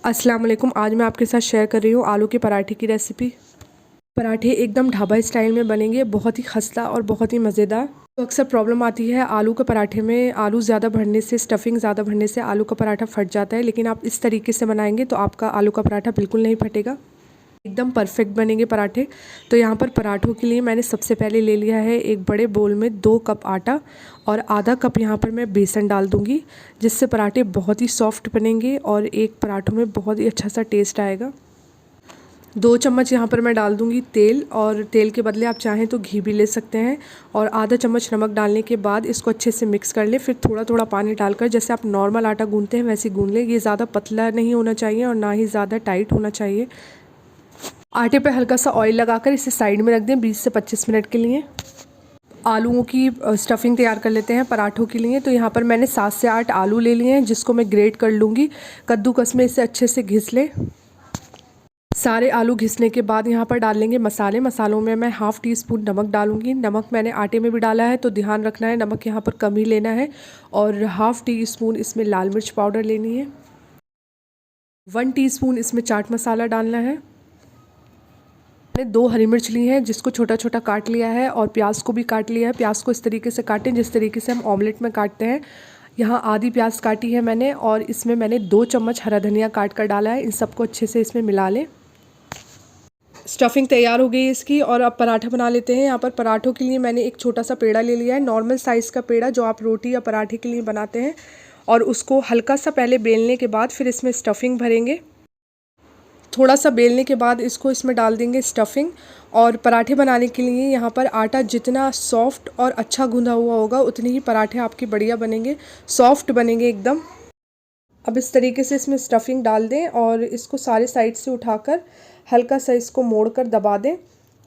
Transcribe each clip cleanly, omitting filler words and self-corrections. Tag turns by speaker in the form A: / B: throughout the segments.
A: अस्सलाम वालेकुम। आज मैं आपके साथ शेयर कर रही हूँ आलू के पराठे की रेसिपी। पराठे एकदम ढाबा स्टाइल में बनेंगे, बहुत ही खस्ता और बहुत ही मज़ेदार। तो अक्सर प्रॉब्लम आती है आलू के पराठे में, आलू ज़्यादा भरने से, स्टफिंग ज़्यादा भरने से आलू का पराठा फट जाता है। लेकिन आप इस तरीके से बनाएंगे तो आपका आलू का पराठा बिल्कुल नहीं फटेगा, एकदम परफेक्ट बनेंगे पराठे। तो यहाँ पर पराठों के लिए मैंने सबसे पहले ले लिया है एक बड़े बोल में 2 कप आटा और आधा कप यहाँ पर मैं बेसन डाल दूँगी, जिससे पराठे बहुत ही सॉफ्ट बनेंगे और एक पराठों में बहुत ही अच्छा सा टेस्ट आएगा। 2 चम्मच यहाँ पर मैं डाल दूँगी तेल, और तेल के बदले आप चाहें तो घी भी ले सकते हैं। और आधा चम्मच नमक डालने के बाद इसको अच्छे से मिक्स कर लें। फिर थोड़ा थोड़ा पानी डालकर, जैसे आप नॉर्मल आटा गूँथते हैं वैसे गूँथ लें। ये ज़्यादा पतला नहीं होना चाहिए और ना ही ज़्यादा टाइट होना चाहिए। आटे पे हल्का सा ऑयल लगाकर इसे साइड में रख दें 20 से 25 मिनट के लिए। आलूओं की स्टफिंग तैयार कर लेते हैं पराठों के लिए। तो यहाँ पर मैंने 7 से 8 आलू ले लिए हैं, जिसको मैं ग्रेट कर लूँगी। कद्दूकस में इसे अच्छे से घिस लें। सारे आलू घिसने के बाद यहाँ पर डाल लेंगे मसाले। मसालों में मैं ½ टी स्पून नमक डालूँगी। नमक मैंने आटे में भी डाला है, तो ध्यान रखना है नमक यहाँ पर कम ही लेना है। और ½ टी स्पून इसमें लाल मिर्च पाउडर लेनी है। 1 टीस्पून इसमें चाट मसाला डालना है। मैंने 2 हरी मिर्च ली हैं, जिसको छोटा छोटा काट लिया है, और प्याज को भी काट लिया है। प्याज को इस तरीके से काटें जिस तरीके से हम ऑमलेट में काटते हैं। यहाँ आधी प्याज काटी है मैंने, और इसमें मैंने 2 चम्मच हरा धनिया काट कर डाला है। इन सबको अच्छे से इसमें मिला लें। स्टफिंग तैयार हो गई है इसकी, और अब पराठा बना लेते हैं। यहाँ पर पराठों के लिए मैंने एक छोटा सा पेड़ा ले लिया है, नॉर्मल साइज़ का पेड़ा जो आप रोटी या पराठे के लिए बनाते हैं। और उसको हल्का सा पहले बेलने के बाद फिर इसमें स्टफिंग भरेंगे। थोड़ा सा बेलने के बाद इसको इसमें डाल देंगे स्टफिंग। और पराठे बनाने के लिए यहाँ पर आटा जितना सॉफ्ट और अच्छा गूंधा हुआ होगा, उतने ही पराठे आपके बढ़िया बनेंगे, सॉफ्ट बनेंगे एकदम। अब इस तरीके से इसमें स्टफिंग डाल दें और इसको सारे साइड से उठाकर हल्का सा इसको मोड़कर दबा दें।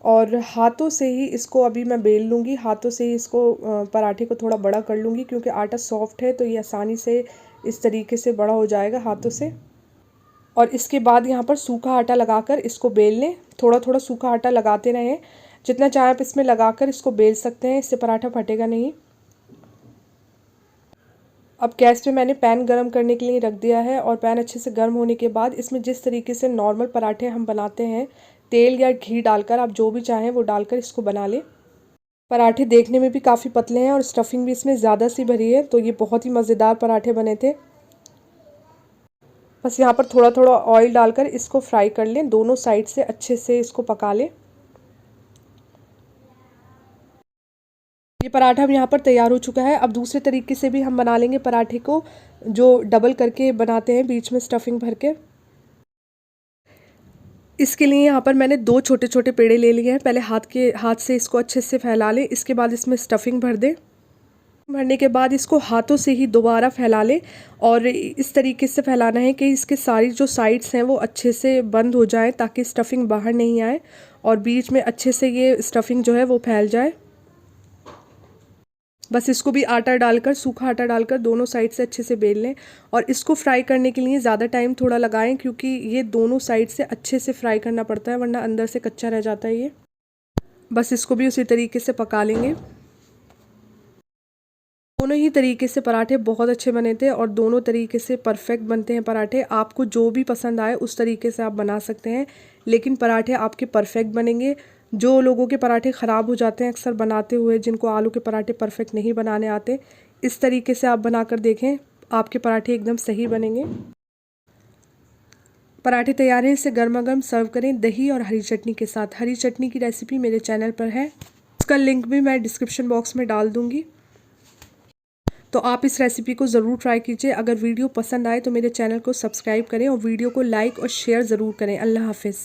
A: और हाथों से ही इसको अभी मैं बेल लूँगी। हाथों से ही इसको पराठे को थोड़ा बड़ा कर लूँगी, क्योंकि आटा सॉफ्ट है तो ये आसानी से इस तरीके से बड़ा हो जाएगा हाथों से। और इसके बाद यहाँ पर सूखा आटा लगाकर इसको बेल लें। थोड़ा थोड़ा सूखा आटा लगाते रहें, जितना चाहे आप इसमें लगाकर इसको बेल सकते हैं, इससे पराठा फटेगा नहीं। अब गैस पे मैंने पैन गरम करने के लिए रख दिया है, और पैन अच्छे से गर्म होने के बाद इसमें जिस तरीके से नॉर्मल पराठे हम बनाते हैं, तेल या घी डालकर, आप जो भी चाहें वो डालकर इसको बना लें। पराठे देखने में भी काफ़ी पतले हैं और स्टफिंग भी इसमें ज़्यादा सी भरी है, तो ये बहुत ही मज़ेदार पराठे बने थे। बस यहाँ पर थोड़ा थोड़ा ऑयल डालकर इसको फ्राई कर लें, दोनों साइड से अच्छे से इसको पका लें। ये पराठा अब यहाँ पर तैयार हो चुका है। अब दूसरे तरीके से भी हम बना लेंगे पराठे को, जो डबल करके बनाते हैं बीच में स्टफिंग भर के। इसके लिए यहाँ पर मैंने 2 छोटे छोटे पेड़े ले लिए हैं। पहले हाथ से इसको अच्छे से फैला लें। इसके बाद इसमें स्टफिंग भर दें। भरने के बाद इसको हाथों से ही दोबारा फैला लें, और इस तरीके से फैलाना है कि इसके सारी जो साइड्स हैं वो अच्छे से बंद हो जाए, ताकि स्टफिंग बाहर नहीं आए और बीच में अच्छे से ये स्टफिंग जो है वो फैल जाए। बस इसको भी आटा डालकर, सूखा आटा डालकर दोनों साइड से अच्छे से बेल लें। और इसको फ्राई करने के लिए ज़्यादा टाइम थोड़ा लगाएं, क्योंकि ये दोनों साइड से अच्छे से फ्राई करना पड़ता है, वरना अंदर से कच्चा रह जाता है ये। बस इसको भी उसी तरीके से पका लेंगे। दोनों ही तरीके से पराठे बहुत अच्छे बने थे, और दोनों तरीके से परफेक्ट बनते हैं पराठे। आपको जो भी पसंद आए उस तरीके से आप बना सकते हैं, लेकिन पराठे आपके परफेक्ट बनेंगे। जो लोगों के पराठे ख़राब हो जाते हैं अक्सर बनाते हुए, जिनको आलू के पराठे परफेक्ट नहीं बनाने आते, इस तरीके से आप बनाकर देखें, आपके पराठे एकदम सही बनेंगे। पराठे तैयार हैं, इसे गर्मा गर्म सर्व करें दही और हरी चटनी के साथ। हरी चटनी की रेसिपी मेरे चैनल पर है, उसका लिंक भी मैं डिस्क्रिप्शन बॉक्स में डाल दूँगी, तो आप इस रेसिपी को ज़रूर ट्राई कीजिए। अगर वीडियो पसंद आए तो मेरे चैनल को सब्सक्राइब करें, और वीडियो को लाइक और शेयर ज़रूर करें। अल्लाह हाफ़िज़।